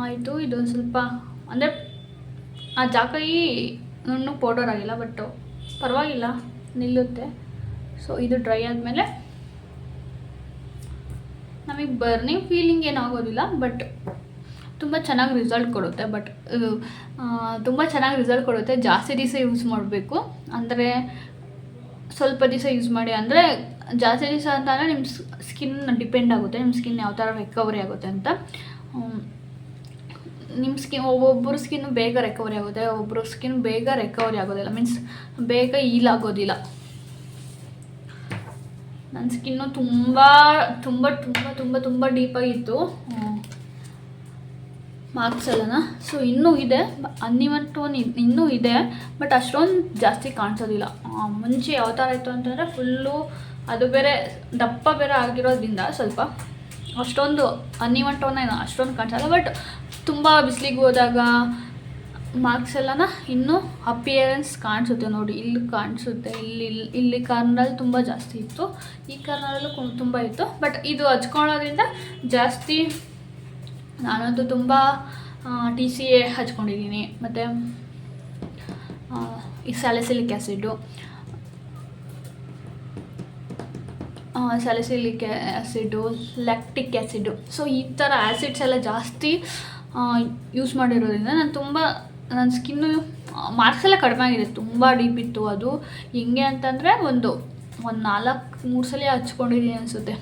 ಆಯಿತು. ಇದೊಂದು ಸ್ವಲ್ಪ ಅಂದರೆ ಆ ಜಾಕಾಯಿ ಇನ್ನೂ ಪೌಡರ್ ಆಗಿಲ್ಲ, ಬಟ್ ಪರವಾಗಿಲ್ಲ, ನಿಲ್ಲುತ್ತೆ. ಸೊ ಇದು ಡ್ರೈ ಆದಮೇಲೆ ನಮಗೆ ಬರ್ನಿಂಗ್ ಫೀಲಿಂಗ್ ಏನಾಗೋದಿಲ್ಲ, ಬಟ್ ತುಂಬ ಚೆನ್ನಾಗಿ ರಿಸಲ್ಟ್ ಕೊಡುತ್ತೆ. ಬಟ್ ತುಂಬ ಚೆನ್ನಾಗಿ ರಿಸಲ್ಟ್ ಕೊಡುತ್ತೆ. ಜಾಸ್ತಿ ದಿವಸ ಯೂಸ್ ಮಾಡಬೇಕು, ಅಂದರೆ ಸ್ವಲ್ಪ ದಿವಸ ಯೂಸ್ ಮಾಡಿ. ಅಂದರೆ ಜಾಸ್ತಿ ದಿವಸ ಅಂತಂದರೆ ನಿಮ್ಮ ಸ್ಕಿನ್ ಡಿಪೆಂಡ್ ಆಗುತ್ತೆ, ನಿಮ್ಮ ಸ್ಕಿನ್ ಯಾವ ಥರ ರಿಕವರಿ ಆಗುತ್ತೆ ಅಂತ. ನಿಮ್ಮ ಸ್ಕಿನ್ ಒಬ್ಬೊಬ್ಬರು ಸ್ಕಿನ್ನು ಬೇಗ ರಿಕವರಿ ಆಗುತ್ತೆ, ಒಬ್ಬರು ಸ್ಕಿನ್ ಬೇಗ ರಿಕವರಿ ಆಗೋದಿಲ್ಲ, ಮೀನ್ಸ್ ಬೇಗ ಹೀಲ್ ಆಗೋದಿಲ್ಲ. ನನ್ನ ಸ್ಕಿನ್ನು ತುಂಬ ತುಂಬ ತುಂಬ ತುಂಬ ತುಂಬ ಡೀಪಾಗಿತ್ತು ಮಾರ್ಕ್ಸ್ ಎಲ್ಲನ. ಸೊ ಇನ್ನೂ ಇದೆ, ಅನ್ಇವನ್ ಟೋನ್ ಇನ್ನೂ ಇದೆ, ಬಟ್ ಅಷ್ಟೊಂದು ಜಾಸ್ತಿ ಕಾಣಿಸೋದಿಲ್ಲ. ಮುಂಚೆ ಯಾವ ಥರ ಇತ್ತು ಅಂತಂದರೆ ಫುಲ್ಲು ಅದು ಬೇರೆ ದಪ್ಪ ಬೇರೆ ಆಗಿರೋದ್ರಿಂದ ಸ್ವಲ್ಪ ಅಷ್ಟೊಂದು ಅನ್ಇವನ್ ಟೋನ್ ಏನು ಅಷ್ಟೊಂದು ಕಾಣಿಸಲ್ಲ. ಬಟ್ ತುಂಬ ಬಿಸಿಲಿಗೆ ಹೋದಾಗ ಮಾರ್ಕ್ಸ್ ಎಲ್ಲನ ಇನ್ನೂ ಅಪಿಯರೆನ್ಸ್ ಕಾಣಿಸುತ್ತೆ. ನೋಡಿ, ಇಲ್ಲಿ ಕಾಣಿಸುತ್ತೆ, ಇಲ್ಲಿ ಕಾರ್ನರಲ್ಲಿ ತುಂಬ ಜಾಸ್ತಿ ಇತ್ತು, ಈ ಕಾರ್ನರಲ್ಲೂ ತುಂಬ ಇತ್ತು. ಬಟ್ ಇದು ಹಚ್ಕೊಳ್ಳೋದ್ರಿಂದ ಜಾಸ್ತಿ, ನಾನಂತೂ ತುಂಬ TCA ಹಚ್ಕೊಂಡಿದ್ದೀನಿ, ಮತ್ತು ಈ salicylic acid, lactic acid. So ಈ ಥರ ಆ್ಯಸಿಡ್ಸ್ ಎಲ್ಲ ಜಾಸ್ತಿ ಯೂಸ್ ಮಾಡಿರೋದ್ರಿಂದ ನನ್ನ ಸ್ಕಿನ್ನು ಮಾರ್ಕ್ಸ್ ಎಲ್ಲ ಕಡಿಮೆ ಆಗಿದೆ. ತುಂಬ ಡೀಪ್ ಇತ್ತು ಅದು. ಹೆಂಗೆ ಅಂತಂದರೆ ಒಂದು 4-3 ಸಲ ಹಚ್ಕೊಂಡಿದ್ದೀನಿ ಅನಿಸುತ್ತೆ.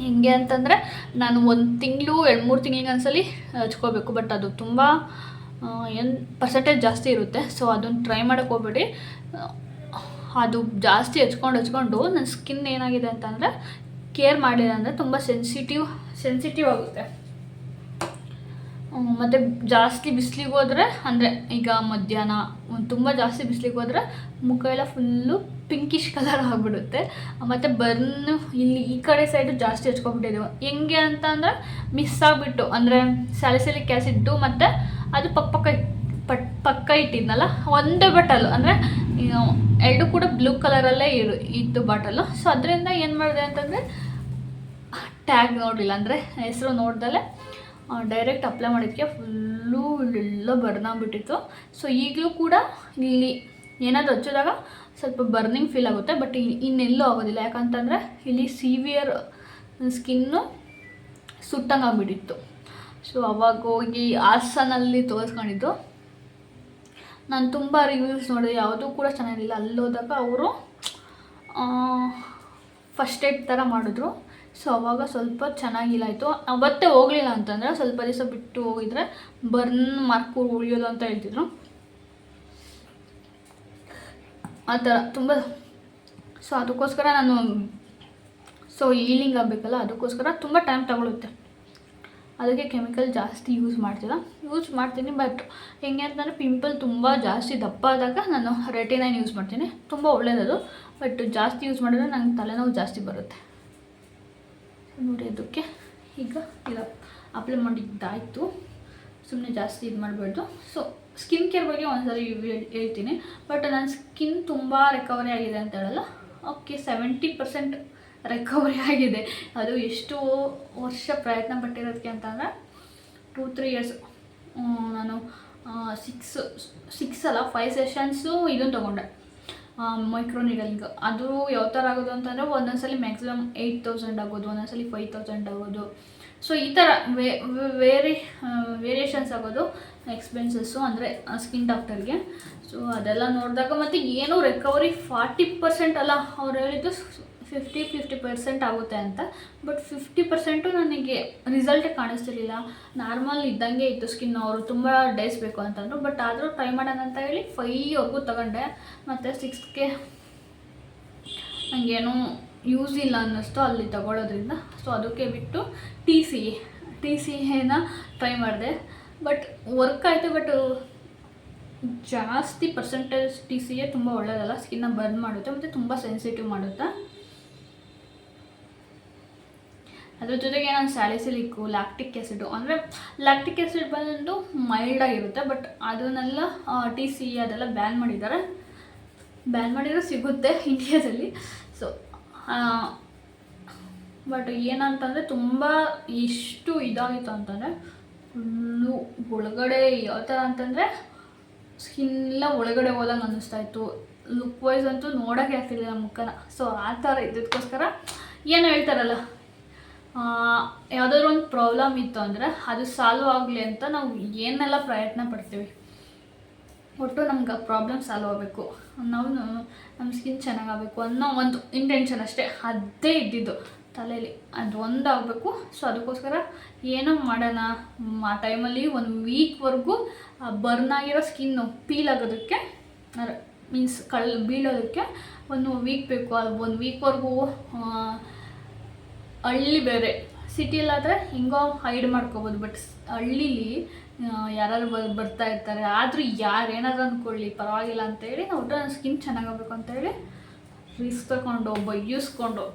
ಹೆಂಗೆ ಅಂತಂದರೆ ನಾನು 1 ತಿಂಗಳು 2-3 ತಿಂಗಳಿಗೆ ಒಂದ್ಸಲಿ ಹಚ್ಕೋಬೇಕು. ಬಟ್ ಅದು ತುಂಬ ಏನು ಪರ್ಸೆಂಟೇಜ್ ಜಾಸ್ತಿ ಇರುತ್ತೆ. ಸೊ ಅದನ್ನು ಟ್ರೈ ಮಾಡೋಕ್ಕೆ ಹೋಗ್ಬೇಡಿ. ಅದು ಜಾಸ್ತಿ ಹಚ್ಕೊಂಡು ನನ್ನ ಸ್ಕಿನ್ ಏನಾಗಿದೆ ಅಂತಂದರೆ, ಕೇರ್ ಮಾಡಿಲ್ಲ ಅಂದರೆ ತುಂಬ ಸೆನ್ಸಿಟಿವ್ ಆಗುತ್ತೆ. ಮತ್ತು ಜಾಸ್ತಿ ಬಿಸಿಲಿಗೆ ಹೋದರೆ, ಅಂದರೆ ಈಗ ಮಧ್ಯಾಹ್ನ ತುಂಬ ಜಾಸ್ತಿ ಬಿಸಿಲಿಗೆ ಹೋದರೆ ಮುಖ ಎಲ್ಲ ಫುಲ್ಲು ಪಿಂಕಿಶ್ ಕಲರ್ ಆಗಿಬಿಡುತ್ತೆ. ಮತ್ತು ಬರ್ನು ಇಲ್ಲಿ ಈ ಕಡೆ ಸೈಡು ಜಾಸ್ತಿ ಹಚ್ಕೊಬಿಟ್ಟಿದ್ದೀವಿ. ಹೆಂಗೆ ಅಂತಂದರೆ ಮಿಸ್ ಆಗಿಬಿಟ್ಟು, ಅಂದರೆ ಸ್ಯಾಲಿಸಿಲಿಕ್ ಆ್ಯಸಿಡ್ಡು ಮತ್ತು ಅದು ಪಕ್ಕ ಇಟ್ಟಿದ್ನಲ್ಲ, ಒಂದೇ ಬಾಟಲು, ಅಂದರೆ ಎರಡು ಕೂಡ ಬ್ಲೂ ಕಲರಲ್ಲೇ ಇತ್ತು ಬಾಟಲು. ಸೊ ಅದರಿಂದ ಏನು ಮಾಡಿದೆ ಅಂತಂದರೆ, ಟ್ಯಾಗ್ ನೋಡಲಿಲ್ಲ, ಅಂದರೆ ಹೆಸರು ನೋಡ್ದಲ್ಲೇ ಡೈರೆಕ್ಟ್ ಅಪ್ಲೈ ಮಾಡಿದ್ದಕ್ಕೆ ಫುಲ್ಲು ಇಲ್ಲೆಲ್ಲ ಬರ್ನಾಗ್ಬಿಟ್ಟಿತ್ತು. ಸೊ ಈಗಲೂ ಕೂಡ ಇಲ್ಲಿ ಏನಾದರೂ ಹಚ್ಚಿದಾಗ ಸ್ವಲ್ಪ ಬರ್ನಿಂಗ್ ಫೀಲ್ ಆಗುತ್ತೆ, ಬಟ್ ಇನ್ನೆಲ್ಲೂ ಆಗೋದಿಲ್ಲ. ಯಾಕಂತಂದರೆ ಇಲ್ಲಿ ಸಿವಿಯರ್ ಸ್ಕಿನ್ನು ಸುಟ್ಟಂಗೆ ಆಗಿಬಿಟ್ಟಿತ್ತು. ಸೊ ಅವಾಗ ಹೋಗಿ ಹಾಸನಲ್ಲಿ ತೋರಿಸ್ಕೊಂಡಿದ್ದು. ನಾನು ತುಂಬ ರಿವ್ಯೂಸ್ ನೋಡಿದೆ, ಯಾವುದೂ ಕೂಡ ಚೆನ್ನಾಗಿಲ್ಲ. ಅಲ್ಲಿ ಹೋದಾಗ ಅವರು ಫಸ್ಟ್ ಏಡ್ ಥರ ಮಾಡಿದ್ರು. ಸೊ ಅವಾಗ ಸ್ವಲ್ಪ ಚೆನ್ನಾಗಿಲ್ಲ ಆಯಿತು. ಅವತ್ತೇ ಹೋಗಲಿಲ್ಲ ಅಂತಂದರೆ ಸ್ವಲ್ಪ ದಿವಸ ಬಿಟ್ಟು ಹೋಗಿದ್ರೆ ಬರ್ನ್ ಮಾರ್ಕ್ ಉಳಿಯೋದು ಅಂತ ಹೇಳ್ತಿದ್ರು. ಆ ಥರ ತುಂಬ. ಸೊ ಅದಕ್ಕೋಸ್ಕರ ನಾನು ಹೀಲಿಂಗ್ ಆಗಬೇಕಲ್ಲ, ಅದಕ್ಕೋಸ್ಕರ ತುಂಬ ಟೈಮ್ ತಗೊಳುತ್ತೆ. ಅದಕ್ಕೆ ಕೆಮಿಕಲ್ ಜಾಸ್ತಿ ಯೂಸ್ ಮಾಡ್ತೀನಿ. ಬಟ್ ಹೆಂಗೆ ಅಂತಂದರೆ, ಪಿಂಪಲ್ ತುಂಬ ಜಾಸ್ತಿ ದಪ್ಪ ಆದಾಗ ನಾನು ರೆಟಿನೈನ್ ಯೂಸ್ ಮಾಡ್ತೀನಿ, ತುಂಬ ಒಳ್ಳೆಯದದು. ಬಟ್ ಜಾಸ್ತಿ ಯೂಸ್ ಮಾಡಿದ್ರೆ ನಂಗೆ ತಲೆನೋವು ಜಾಸ್ತಿ ಬರುತ್ತೆ. ನೋಡಿ, ಅದಕ್ಕೆ ಈಗ ಇಲ್ಲ ಅಪ್ಲೈ ಮಾಡಿದ್ದಾಯಿತು. ಸುಮ್ಮನೆ ಜಾಸ್ತಿ ಇದು ಮಾಡಬಾರ್ದು. ಸೊ ಸ್ಕಿನ್ ಕೇರ್ ಬಗ್ಗೆ ಒಂದ್ಸರಿ ಹೇಳ್ತೀನಿ. ಬಟ್ ನನ್ನ ಸ್ಕಿನ್ ತುಂಬ ರಿಕವರಿ ಆಗಿದೆ ಅಂತ ಹೇಳಲ್ಲ. ಓಕೆ, 70% ರಿಕವರಿ ಆಗಿದೆ. ಅದು ಎಷ್ಟು ವರ್ಷ ಪ್ರಯತ್ನ ಪಟ್ಟಿರೋದಕ್ಕೆ ಅಂತಂದರೆ 2-3 ಇಯರ್ಸ್. ನಾನು 5 ಸೆಷನ್ಸು ಇದನ್ನು ತೊಗೊಂಡೆ, ಮೈಕ್ರೋ ನೀಡಲಿಂಗ್. ಅದು ಯಾವ ಥರ ಆಗೋದು ಅಂತಂದರೆ, ಒಂದೊಂದ್ಸಲಿ ಮ್ಯಾಕ್ಸಿಮಮ್ 8,000 ಆಗೋದು, ಒಂದೊಂದ್ಸಲಿ 5,000 ಆಗೋದು. ಸೊ ಈ ಥರ ವೇರಿಯೇಷನ್ಸ್ ಆಗೋದು ಎಕ್ಸ್ಪೆನ್ಸಸ್ಸು, ಅಂದರೆ ಸ್ಕಿನ್ ಡಾಕ್ಟರ್ಗೆ. ಸೊ ಅದೆಲ್ಲ ನೋಡಿದಾಗ ಮತ್ತು ಏನೂ ರಿಕವರಿ 40% ಅಲ್ಲ, ಅವ್ರು ಹೇಳಿದ್ದು 50% ಆಗುತ್ತೆ ಅಂತ. ಬಟ್ 50% ನನಗೆ ರಿಸಲ್ಟೇ ಕಾಣಿಸ್ತಿರ್ಲಿಲ್ಲ. ನಾರ್ಮಲ್ ಇದ್ದಂಗೆ ಇತ್ತು ಸ್ಕಿನ್. ಅವರು ತುಂಬ ಡೇಸ್ ಬೇಕು ಅಂತಂದರು. ಬಟ್ ಆದರೂ ಟ್ರೈ ಮಾಡೋಣ ಅಂತ ಹೇಳಿ 5ವರೆಗೂ ತಗೊಂಡೆ. ಮತ್ತು 6ಕ್ಕೆ ನನಗೇನೂ ಯೂಸ್ ಇಲ್ಲ ಅನ್ನಿಸ್ತು ಅಲ್ಲಿ ತಗೊಳ್ಳೋದ್ರಿಂದ. ಸೊ ಅದಕ್ಕೆ ಬಿಟ್ಟು TCAನ ಟ್ರೈ ಮಾಡಿದೆ. ಬಟ್ ವರ್ಕ್ ಆಯಿತು. ಬಟ್ ಜಾಸ್ತಿ ಪರ್ಸೆಂಟೇಜ್ TCA ತುಂಬ ಒಳ್ಳೆಯದಲ್ಲ, ಸ್ಕಿನ್ನ ಬರ್ನ್ ಮಾಡುತ್ತೆ ಮತ್ತು ತುಂಬ ಸೆನ್ಸಿಟಿವ್ ಮಾಡುತ್ತೆ. ಅದ್ರ ಜೊತೆಗೆ ನಾನು ಸ್ಯಾಲಿಸಿಲಿಕ್ಕು, ಲ್ಯಾಕ್ಟಿಕ್ ಆ್ಯಸಿಡು, ಅಂದರೆ ಲ್ಯಾಕ್ಟಿಕ್ ಆ್ಯಸಿಡ್ ಬಂದು ಮೈಲ್ಡಾಗಿರುತ್ತೆ. ಬಟ್ ಅದನ್ನೆಲ್ಲ TCA ಅದೆಲ್ಲ ಬ್ಯಾನ್ ಮಾಡಿದರೆ ಸಿಗುತ್ತೆ ಇಂಡಿಯಾದಲ್ಲಿ. ಸೊ ಬಟ್ ಏನಂತಂದರೆ, ತುಂಬ ಎಷ್ಟು ಇದಾಗಿತ್ತು ಅಂತಂದರೆ, ಫುಲ್ಲು ಒಳಗಡೆ ಯಾವ ಥರ ಅಂತಂದರೆ ಸ್ಕಿನ್ನೆಲ್ಲ ಒಳಗಡೆ ಹೋದಂಗೆ ಅನ್ನಿಸ್ತಾಯಿತ್ತು. ಲುಕ್ ವೈಸ್ ಅಂತೂ ನೋಡೋಕ್ಕೆ ಆಗ್ತಿಲ್ಲ ನಮ್ಮ ಮುಖನ. ಸೊ ಆ ಥರ ಇದಕ್ಕೋಸ್ಕರ ಏನು ಹೇಳ್ತಾರಲ್ಲ, ಯಾವುದಾದ್ರೂ ಒಂದು ಪ್ರಾಬ್ಲಮ್ ಇತ್ತು ಅಂದರೆ ಅದು ಸಾಲ್ವ್ ಆಗಲಿ ಅಂತ ನಾವು ಏನೆಲ್ಲ ಪ್ರಯತ್ನ ಪಡ್ತೀವಿ, ಒಟ್ಟು ನಮ್ಗೆ ಆ ಪ್ರಾಬ್ಲಮ್ ಸಾಲ್ವ್ ಆಗಬೇಕು, ನಾವು ನಮ್ಮ ಸ್ಕಿನ್ ಚೆನ್ನಾಗಾಗಬೇಕು ಅನ್ನೋ ಒಂದು ಇಂಟೆನ್ಷನ್ ಅಷ್ಟೇ. ಅದೇ ಇದ್ದಿದ್ದು ತಲೆಯಲ್ಲಿ, ಅದು ಒಂದು ಆಗಬೇಕು. ಸೊ ಅದಕ್ಕೋಸ್ಕರ ಏನೋ ಮಾಡೋಣ ಆ ಟೈಮಲ್ಲಿ 1 ವೀಕ್ವರೆಗೂ ಬರ್ನ್ ಆಗಿರೋ ಸ್ಕಿನ್ನು ಪೀಲ್ ಆಗೋದಕ್ಕೆ, ಮೀನ್ಸ್ ಬೀಳೋದಕ್ಕೆ 1 ವೀಕ್ ಬೇಕು. ಅದು 1 ವೀಕ್ವರೆಗೂ ಹಳ್ಳಿ ಬೇರೆ, ಸಿಟಿಯಲ್ಲಾದರೆ ಹಿಂಗೋ ಹೈಡ್ ಮಾಡ್ಕೋಬೋದು, ಬಟ್ ಹಳ್ಳೀಲಿ ಯಾರು ಬರ್ತಾ ಇರ್ತಾರೆ. ಆದರೂ ಯಾರೇನಾದ್ರು ಅಂದ್ಕೊಳ್ಳಿ ಪರವಾಗಿಲ್ಲ ಅಂತೇಳಿ ಒಟ್ಟು ನನ್ನ ಸ್ಕಿನ್ ಚೆನ್ನಾಗಾಗಬೇಕು ಅಂತೇಳಿ ರಿಸ್ಕ್ ತಗೊಂಡು ಬೈಯಿಸ್ಕೊಂಡು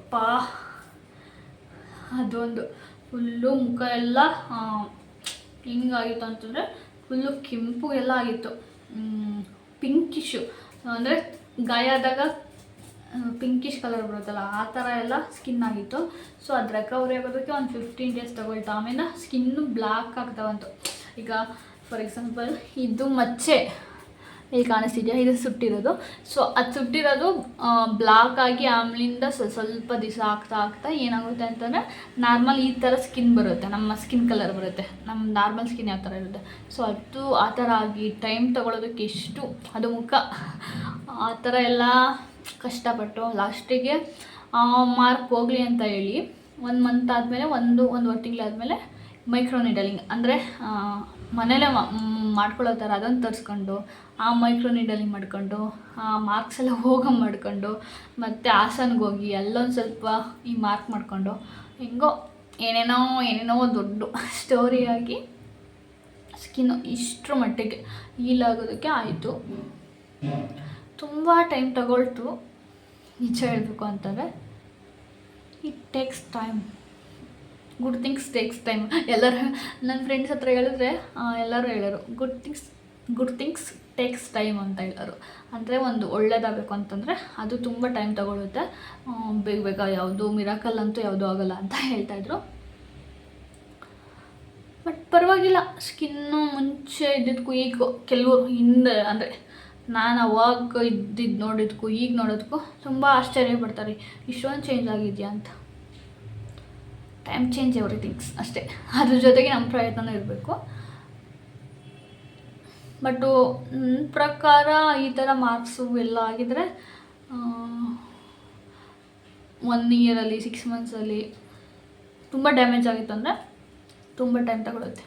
ಅದೊಂದು ಫುಲ್ಲು ಮುಖ ಎಲ್ಲ ಹಿಂಗಾಗಿತ್ತು ಅಂತಂದರೆ ಫುಲ್ಲು ಕೆಂಪು ಎಲ್ಲ ಆಗಿತ್ತು, ಪಿಂಕಿಶು ಅಂದರೆ ಗಾಯ ಆದಾಗ ಪಿಂಕಿಶ್ ಕಲರ್ ಬರುತ್ತಲ್ಲ ಆ ಥರ ಎಲ್ಲ ಸ್ಕಿನ್ ಆಗಿತ್ತು. ಸೊ ಅದು ರಿಕವರಿ ಆಗೋದಕ್ಕೆ ಒಂದು 15 ಡೇಸ್ ತಗೊಳ್ತಾ. ಆಮೇಲೆ ಸ್ಕಿನ್ನು ಬ್ಲ್ಯಾಕ್ ಆಗ್ತಾವಂತು. ಈಗ ಫಾರ್ ಎಕ್ಸಾಂಪಲ್ ಇದು ಮಚ್ಚೆ ಇಲ್ಲಿ ಕಾಣಿಸ್ತಿದೆಯಾ, ಇದು ಸುಟ್ಟಿರೋದು. ಸೊ ಅದು ಸುಟ್ಟಿರೋದು ಬ್ಲ್ಯಾಕ್ ಆಗಿ ಆಮೇಲಿಂದ ಸ್ವಲ್ಪ ದಿವಸ ಆಗ್ತಾ ಏನಾಗುತ್ತೆ ಅಂತಂದರೆ ನಾರ್ಮಲ್ ಈ ಥರ ಸ್ಕಿನ್ ಬರುತ್ತೆ, ನಮ್ಮ ಸ್ಕಿನ್ ಕಲರ್ ಬರುತ್ತೆ, ನಮ್ಮ ನಾರ್ಮಲ್ ಸ್ಕಿನ್ ಯಾವ ಥರ ಇರುತ್ತೆ. ಸೊ ಅದು ಆ ಥರ ಆಗಿ ಟೈಮ್ ತೊಗೊಳೋದಕ್ಕೆ ಎಷ್ಟು ಅದು ಮುಖ ಆ ಥರ ಎಲ್ಲ ಕಷ್ಟಪಟ್ಟು ಲಾಸ್ಟಿಗೆ ಮಾರ್ಕ್ ಹೋಗಲಿ ಅಂತ ಹೇಳಿ 1 ಮಂತ್ ಆದಮೇಲೆ ಒಂದೂವರೆ ತಿಂಗಳಾದಮೇಲೆ ಮೈಕ್ರೋ ನೀಡಲಿಂಗ್ ಅಂದರೆ ಮನೇಲೇ ಮಾಡ್ಕೊಳ್ಳೋ ಥರ ಅದನ್ನು ತರಿಸ್ಕೊಂಡು ಆ ಮೈಕ್ರೋ ನೀಡಲಿಂಗ್ ಮಾಡ್ಕೊಂಡು ಆ ಮಾರ್ಕ್ಸ್ ಎಲ್ಲ ಮಾಡ್ಕೊಂಡು ಮತ್ತು ಹಾಸನ್ಗೆ ಹೋಗಿ ಅಲ್ಲೊಂದು ಸ್ವಲ್ಪ ಈ ಮಾರ್ಕ್ ಮಾಡಿಕೊಂಡು ಹೆಂಗೋ ಏನೇನೋ ದೊಡ್ಡ ಸ್ಟೋರಿಯಾಗಿ ಸ್ಕಿನ್ನು ಇಷ್ಟರ ಮಟ್ಟಿಗೆ ಹೀಲಾಗೋದಕ್ಕೆ ಆಯಿತು. ತುಂಬ ಟೈಮ್ ತಗೊಳ್ತು ನಿಜ ಹೇಳಬೇಕು ಅಂತಂದರೆ. It takes time, good things takes time. ಎಲ್ಲರೂ ನನ್ನ ಫ್ರೆಂಡ್ಸ್ ಹತ್ರ ಹೇಳಿದ್ರೆ ಎಲ್ಲರೂ ಹೇಳೋರು ಗುಡ್ ಥಿಂಗ್ಸ್ ಟೇಕ್ಸ್ ಟೈಮ್ ಅಂತ ಹೇಳೋರು. ಅಂದರೆ ಒಂದು ಒಳ್ಳೇದಾಗಬೇಕು ಅಂತಂದರೆ ಅದು ತುಂಬ ಟೈಮ್ ತಗೊಳುತ್ತೆ, ಬೇಗ ಯಾವುದು ಮಿರಾಕಲ್ ಅಂತೂ ಯಾವುದೂ ಆಗೋಲ್ಲ ಅಂತ ಹೇಳ್ತಾಯಿದ್ರು. ಬಟ್ ಪರವಾಗಿಲ್ಲ, ಸ್ಕಿನ್ನು ಮುಂಚೆ ಇದ್ದಿದ್ದಕ್ಕೂ ಈಗ ಕೆಲವರು ಹಿಂದೆ ಅಂದರೆ ನಾನು ಅವಾಗ ಇದ್ದಿದ್ದು ನೋಡಿದ್ದಕ್ಕೂ ಈಗ ನೋಡೋದಕ್ಕೂ ತುಂಬ ಆಶ್ಚರ್ಯ ಪಡ್ತಾರೆ, ಇಷ್ಟೊಂದು ಚೇಂಜ್ ಆಗಿದೆಯಾ ಅಂತ. ಟೈಮ್ ಚೇಂಜ್ ಎವ್ರಿಥಿಂಗ್ಸ್ ಅಷ್ಟೇ. ಅದ್ರ ಜೊತೆಗೆ ನಮ್ಮ ಪ್ರಯತ್ನನೂ ಇರಬೇಕು. ಬಟ್ಟು ನನ್ನ ಪ್ರಕಾರ ಈ ಥರ ಮಾರ್ಕ್ಸು ಎಲ್ಲ ಆಗಿದ್ರೆ 1 ಇಯರಲ್ಲಿ 6 ಮಂತ್ಸಲ್ಲಿ ತುಂಬ ಡ್ಯಾಮೇಜ್ ಆಗಿತ್ತು ಅಂದರೆ ತುಂಬ ಟೈಮ್ ತಗೊಳುತ್ತೆ.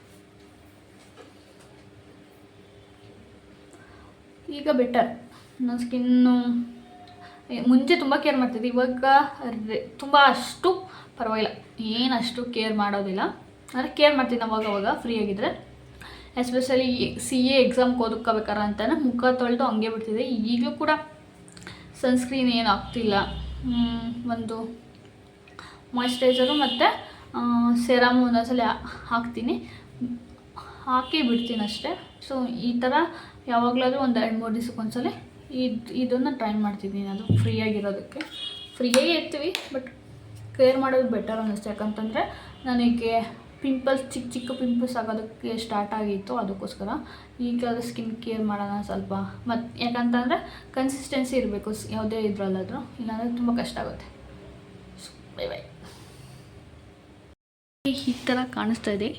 ಈಗ ಬೆಟರ್. ನನ್ನ ಸ್ಕಿನ್ನು ಮುಂಚೆ ತುಂಬ ಕೇರ್ ಮಾಡ್ತಿದ್ದೆ, ಇವಾಗ ತುಂಬ ಅಷ್ಟು ಪರವಾಗಿಲ್ಲ, ಏನಷ್ಟು ಕೇರ್ ಮಾಡೋದಿಲ್ಲ. ಅಂದರೆ ಕೇರ್ ಮಾಡ್ತೀನಿ ಅವಾಗವಾಗ ಫ್ರೀ ಆಗಿದ್ದರೆ. ಎಸ್ಪೆಷಲಿ CA ಎಕ್ಸಾಮ್ಗೆ ಓದಕ್ಕೋಬೇಕಾರ ಅಂತಾನೆ ಮುಖ ತೊಳೆದು ಹಂಗೆ ಬಿಡ್ತಿದ್ದೆ. ಈಗಲೂ ಕೂಡ ಸನ್ಸ್ಕ್ರೀನ್ ಏನು ಆಗ್ತಿಲ್ಲ, ಒಂದು ಮಾಯ್ಶ್ಚರೈಸರು ಮತ್ತು ಸೆರಮು ಒಂದೊಂದ್ಸಲ ಹಾಕ್ತೀನಿ, ಹಾಕಿ ಬಿಡ್ತೀನಿ ಅಷ್ಟೇ. ಸೊ ಈ ಥರ ಯಾವಾಗಲಾದರೂ ಒಂದು 2-3 ದಿವಸಕ್ಕೊಂದ್ಸಲ ಇದನ್ನು ಟ್ರೈ ಮಾಡ್ತಿದ್ದೀನಿ. ಅದು ಫ್ರೀಯಾಗಿರೋದಕ್ಕೆ ಫ್ರೀಯಾಗಿ ಇರ್ತೀವಿ, ಬಟ್ ಕೇರ್ ಮಾಡೋದು ಬೆಟರ್ ಅನ್ನಿಸ್ತು. ಯಾಕಂತಂದರೆ ನನಗೆ ಪಿಂಪಲ್ಸ್ ಚಿಕ್ಕ ಪಿಂಪಲ್ಸ್ ಆಗೋದಕ್ಕೆ ಸ್ಟಾರ್ಟ್ ಆಗಿತ್ತು, ಅದಕ್ಕೋಸ್ಕರ ಈಗ ಅದು ಸ್ಕಿನ್ ಕೇರ್ ಮಾಡೋಣ ಸ್ವಲ್ಪ. ಮತ್ತು ಯಾಕಂತಂದರೆ ಕನ್ಸಿಸ್ಟೆನ್ಸಿ ಇರಬೇಕು ಯಾವುದೇ ಇದರಲ್ಲಾದರೂ, ಇಲ್ಲಾಂದರೆ ತುಂಬ ಕಷ್ಟ ಆಗುತ್ತೆ. Bye bye. ಈ ಥರ ಕಾಣಿಸ್ತಾ ಇದೆ.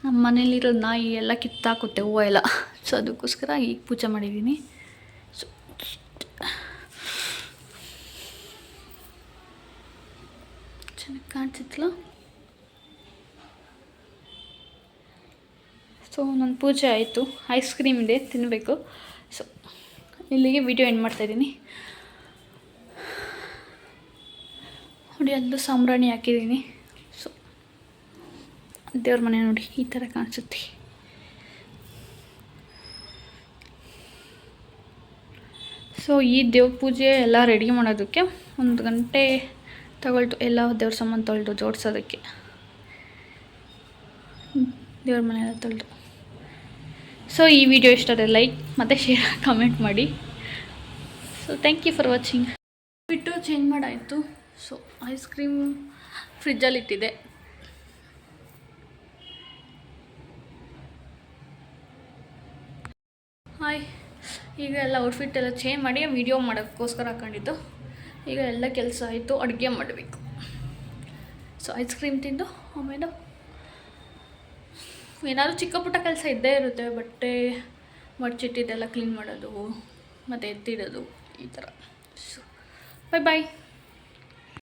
ನಮ್ಮ ಮನೇಲಿರೋ ನಾಯಿ ಎಲ್ಲ ಕಿತ್ತಾಕುತ್ತೆ ಹೂವು ಎಲ್ಲ. ಸೊ ಅದಕ್ಕೋಸ್ಕರ ಈಗ ಪೂಜೆ ಮಾಡಿದ್ದೀನಿ. ಸೊ ಚೆನ್ನಾಗಿ ಕಾಣಿಸಿತ್ತಲ್ಲ. ಸೊ ನನ್ನ ಪೂಜೆ ಆಯಿತು, ಐಸ್ ಕ್ರೀಮ್ ಇದೆ ತಿನ್ನಬೇಕು. ಸೊ ಇಲ್ಲಿಗೆ ವಿಡಿಯೋ ಎಂಡ್ ಮಾಡ್ತಾಯಿದ್ದೀನಿ. ನೋಡಿ ಅಲ್ಲೂ ಸಾಂಬ್ರಾಣಿ ಹಾಕಿದ್ದೀನಿ. ಸೊ ದೇವ್ರ ಮನೆ ನೋಡಿ ಈ ಥರ ಕಾಣಿಸುತ್ತೆ. ಸೊ ಈ ದೇವ್ರ ಪೂಜೆ ಎಲ್ಲ ರೆಡಿ ಮಾಡೋದಕ್ಕೆ 1 ಗಂಟೆ ತಗೊಳ್ತು, ಎಲ್ಲ ದೇವ್ರ ಸಾಮಾನು ತೊಳೆದು ಜೋಡಿಸೋದಕ್ಕೆ, ದೇವ್ರ ಮನೆಯೆಲ್ಲ ತೊಳೆದು. ಸೊ ಈ ವಿಡಿಯೋ ಇಷ್ಟ ಆದರೆ ಲೈಕ್ ಮತ್ತು ಶೇರ್ ಕಮೆಂಟ್ ಮಾಡಿ. So thank you for watching. ಬಿಟ್ಟು ಚೇಂಜ್ ಮಾಡಾಯಿತು. ಸೊ ಐಸ್ ಕ್ರೀಮ್ ಫ್ರಿಜ್ಜಲ್ಲಿಟ್ಟಿದೆ. ಹಾಯ್. ಈಗ ಎಲ್ಲ ಔಟ್ಫಿಟ್ ಎಲ್ಲ ಚೇಂಜ್ ಮಾಡಿ ವೀಡಿಯೋ ಮಾಡೋಕ್ಕೋಸ್ಕರ ಹಾಕೊಂಡಿದ್ದು. ಈಗ ಎಲ್ಲ ಕೆಲಸ ಆಯಿತು, ಅಡುಗೆ ಮಾಡಬೇಕು. ಸೊ ಐಸ್ ಕ್ರೀಮ್ ತಿಂದು ಆಮೇಲೆ ಏನಾದರೂ ಚಿಕ್ಕ ಪುಟ್ಟ ಕೆಲಸ ಇದ್ದೇ ಇರುತ್ತೆ. ಬಟ್ಟೆ ಮಡ್ಚಿಟ್ಟಿದ್ದೆಲ್ಲ ಕ್ಲೀನ್ ಮಾಡೋದು ಮತ್ತು ಎತ್ತಿಡೋದು ಈ ಥರ. ಸೊ ಬಾಯ್ ಬಾಯ್.